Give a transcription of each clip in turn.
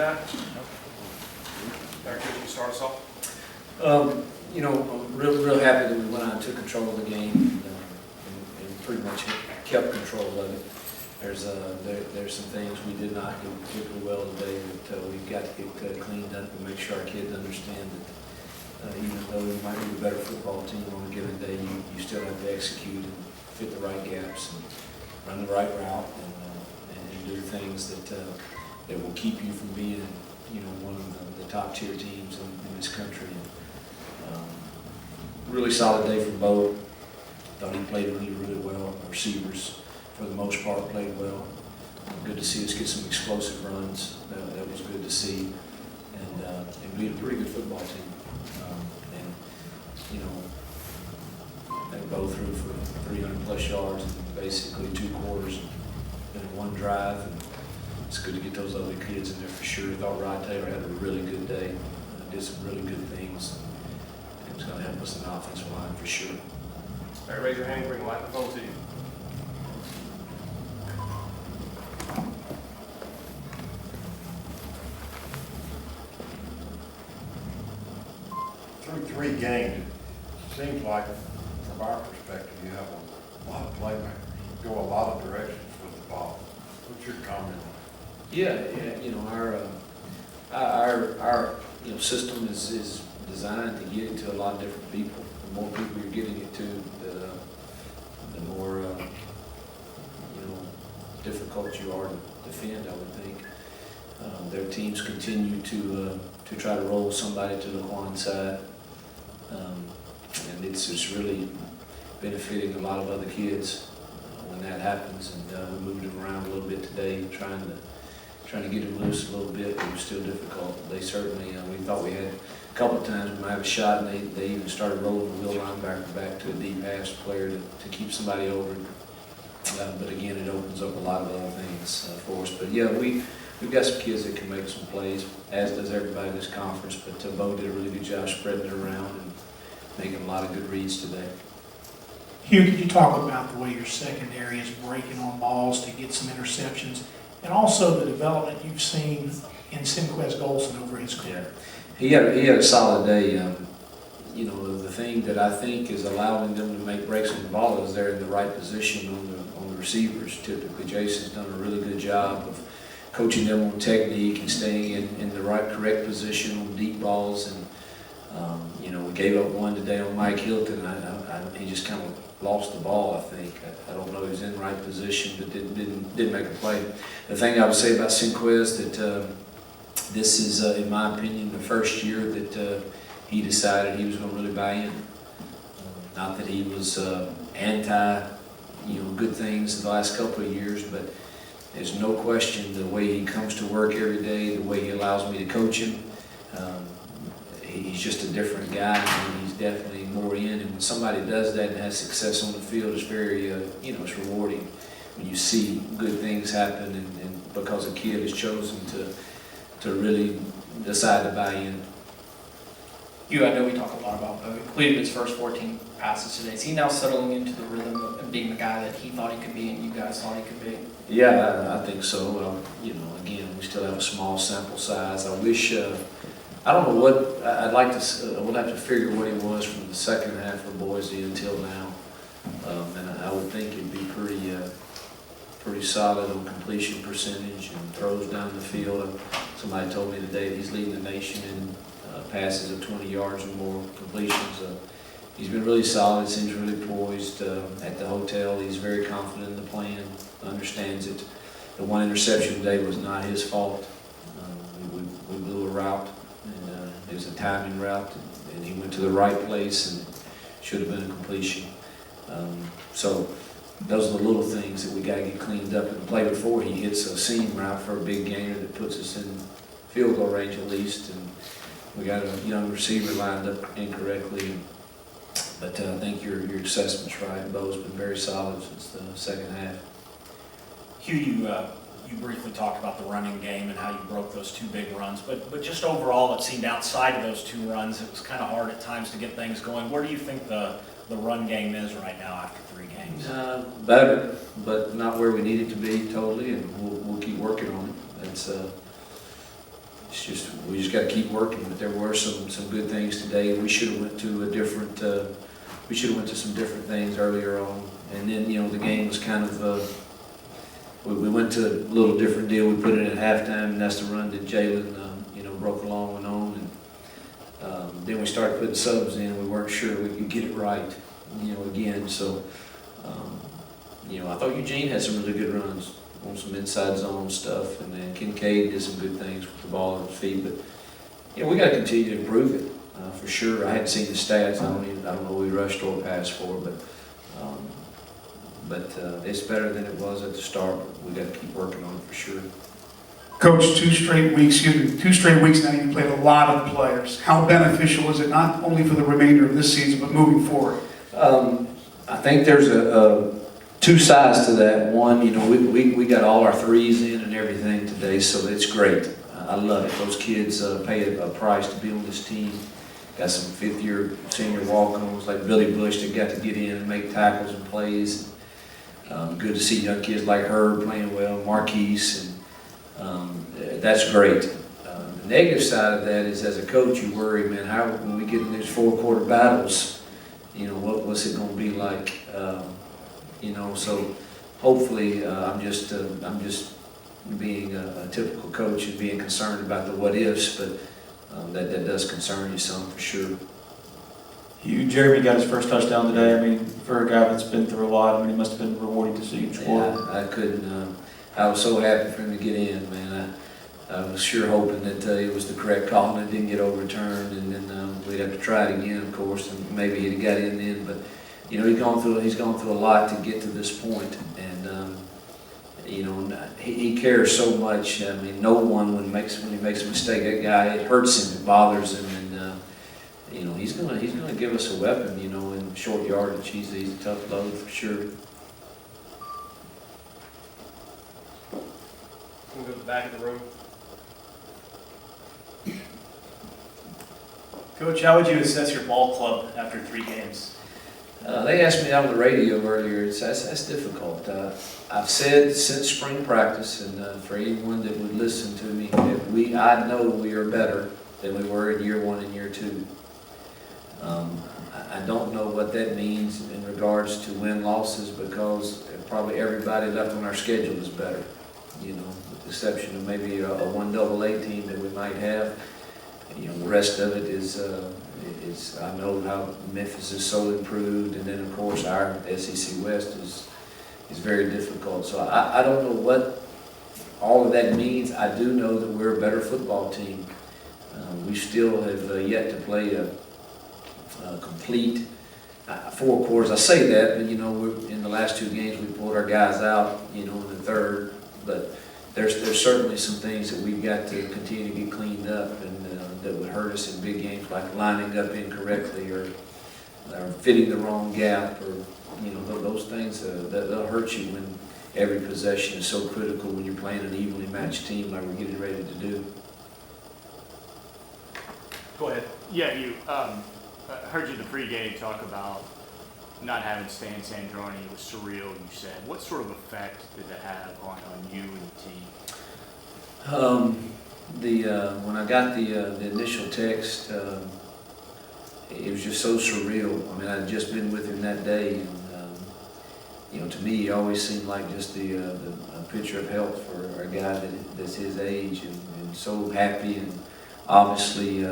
that. Dr. Chris, you start us off. I'm real happy that we went out and took control of the game and pretty much kept control of it. There's some things we did not do particularly well today that we've got to get cleaned up and make sure our kids understand that even though you might be a better football team on a given day, you still have to execute and fit the right gaps and run the right route and do things that will keep you from being one of the top tier teams in this country. Really solid day for Bo. Thought he played really well. Our receivers, for the most part, played well. Good to see us get some explosive runs. That was good to see. And we had a pretty good football team. They Bo threw for 300 plus yards in basically 2 quarters in one drive. And it's good to get those other kids in there for sure. I thought Rod Taylor had a really good day. Did some really good things. It's going to help us in the offensive line for sure. All right, raise your hand, bring the microphone to you. Through 3 games, it seems like, from our perspective, you have a lot of playmakers, go a lot of directions with the ball. What's your comment on that? Yeah, our system is designed to get it to a lot of different people. The more people you're getting it to, the more difficult you are to defend, I would think. Their teams continue to try to roll somebody to the Laquan side, and it's just really benefiting a lot of other kids when that happens. And we moved them around a little bit today, trying to get them loose a little bit. It was still difficult. They certainly, we thought we had a couple of times we might have a shot, and they even started rolling the wheel linebacker back to a deep pass player to keep somebody over. But again, it opens up a lot of other things for us. But yeah, we've got some kids that can make some plays, as does everybody in this conference. But Bo did a really good job spreading it around and making a lot of good reads today. Hugh, could you talk about the way your secondary is breaking on balls to get some interceptions, and also the development you've seen in Sinquez Golson over his career? Yeah. He had a solid day. The thing that I think is allowing them to make breaks on the ball is they're in the right position on the receivers. Typically, Jason's done a really good job of coaching them on technique and staying in the correct position on deep balls. And we gave up one today on Mike Hilton. He just kind of lost the ball, I think. I don't know if he's in the right position, but didn't make a play. The thing I would say about Sinquez that this is, in my opinion, the first year that he decided he was going to really buy in. Not that he was anti, good things the last couple of years, but there's no question the way he comes to work every day, the way he allows me to coach him. He's just a different guy, and he's definitely more in. And when somebody does that and has success on the field, it's very, it's rewarding when you see good things happen, and because a kid has chosen to really decide to buy in. I know we talk a lot about Bo. He completed his first 14 passes today. Is he now settling into the rhythm of being the guy that he thought he could be and you guys thought he could be? Yeah, I think so. Again, we still have a small sample size. I wish, I don't know what, I'd like to, we'll have to figure what he was from the second half of Boise until now. And I would think it'd be pretty solid on completion percentage and throws down the field. Somebody told me today that he's leading the nation in passes of 20 yards or more, completions. He's been really solid, seems really poised at the hotel. He's very confident in the plan, understands it. The one interception today was not his fault. We blew a route, and it was a timing route, and he went to the right place, and it should have been a completion. So those are the little things that we got to get cleaned up in the play before he hits a seam route for a big gainer that puts us in field goal range at least. And we got a young receiver lined up incorrectly. But I think your assessment's right. Bo's been very solid since the second half. Hugh, you briefly talked about the running game and how you broke those 2 big runs, but just overall, it seemed outside of those 2 runs, it was kind of hard at times to get things going. Where do you think the run game is right now after 3 games? Better, but not where we need it to be totally, and we'll keep working on it. It's we just gotta keep working, but there were some good things today. We should have went to a different, we should have went to some different things earlier on. And then, you know, the game was kind of, we went to a little different deal. We put it in at halftime, and that's the run that Jalen, you know, broke along went on. And then we started putting subs in, and we weren't sure we could get it right, you know, again. So, you know, I thought Eugene had some really good runs on some inside zone stuff, and then Kincaid did some good things with the ball at his feet. But, you know, we got to continue to improve it, for sure. I hadn't seen the stats. I don't know what we rushed or passed for, but it's better than it was at the start. We got to keep working on it for sure. Coach, 2 straight weeks now you played a lot of players. How beneficial is it, not only for the remainder of this season, but moving forward? I think there's two sides to that. One, you know, we got all our threes in and everything today, so it's great. I love it. Those kids pay a price to be on this team. Got some fifth-year senior walk-ons like Billy Bush that got to get in and make tackles and plays. Good to see young kids like Herb playing well, Marquise, and that's great. The negative side of that is, as a coach, you worry, man, how when we get in these 4-quarter battles, you know, what's it going to be like? You know, so hopefully, I'm just being a typical coach and being concerned about the what ifs, but that does concern you some for sure. Jeremy got his first touchdown today. I mean, for a guy that's been through a lot, I mean, it must have been rewarding to see him score. Yeah, I couldn't. I was so happy for him to get in, man. I was sure hoping that it was the correct call and it didn't get overturned, and then we'd have to try it again, of course, and maybe he'd have got in then. But you know, he's gone through a lot to get to this point, and you know, he cares so much. I mean, no one when he makes a mistake, that guy, it hurts him, it bothers him, and you know, he's gonna give us a weapon. You know, in short yardage, he's a tough load for sure. We'll go to the back of the room. Coach, how would you assess your ball club after 3 games? They asked me on the radio earlier. That's difficult. I've said since spring practice, and for anyone that would listen to me, that I know we are better than we were in year 1 and year 2. I don't know what that means in regards to win-losses, because probably everybody left on our schedule is better. You know, with the exception of maybe a 1AA team that we might have. You know, the rest of it is I know how Memphis is so improved, and then of course our SEC West is very difficult. So I don't know what all of that means. I do know that we're a better football team. We still have yet to play a complete 4 quarters. I say that, but you know, in the last 2 games we pulled our guys out, you know, in the third. But there's certainly some things that we've got to continue to get cleaned up, and that would hurt us in big games, like lining up incorrectly or fitting the wrong gap, or you know, those things they'll hurt you when every possession is so critical when you're playing an evenly matched team like we're getting ready to do. Go ahead. Yeah, I heard you in the pregame talk about not having Stan Sandroni. It was surreal, you said. What sort of effect did that have on you and the team? When I got the initial text, it was just so surreal. I mean, I'd just been with him that day, and you know, to me, he always seemed like just a picture of health for a guy that's his age, and so happy, and obviously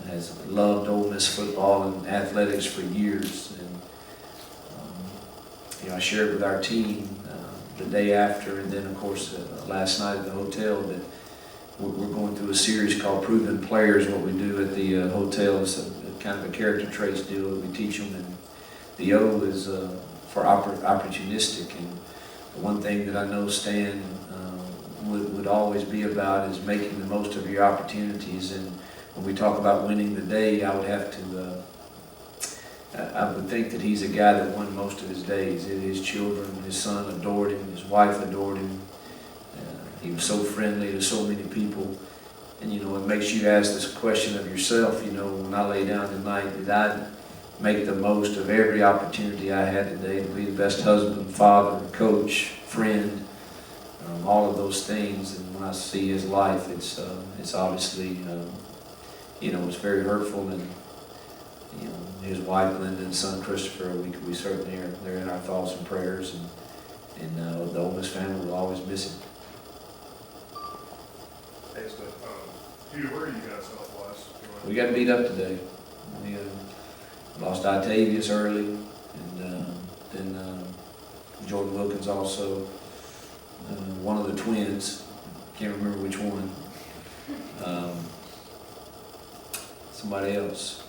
has loved Ole Miss football and athletics for years. And you know, I shared with our team the day after, and then of course last night at the hotel, that we're going through a series called Proven Players. What we do at the hotel is a kind of a character traits deal that we teach them, and the O is for opportunistic. And the one thing that I know Stan would always be about is making the most of your opportunities. And when we talk about winning the day, I would think that he's a guy that won most of his days. His children, his son adored him, his wife adored him. He was so friendly to so many people. And you know, it makes you ask this question of yourself, you know, when I lay down tonight, did I make the most of every opportunity I had today to be the best husband, father, coach, friend? all of those things, and when I see his life, it's obviously, you know, it's very hurtful, and, you know, his wife Linda and son Christopher, we certainly are, they're in our thoughts and prayers, and the Ole Miss family will always miss him. Thanks, but, Hugh, where are you guys health-wise? We got beat up today. We lost Octavius early, and then Jordan Wilkins also. One of the twins, can't remember which one. Somebody else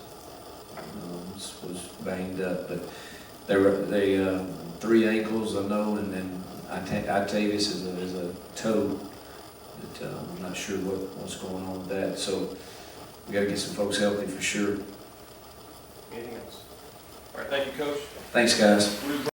was banged up, but they 3 ankles I know, and then Octavius is a toe. But I'm not sure what's going on with that. So we got to get some folks healthy for sure. Anything else? All right, thank you, Coach. Thanks, guys.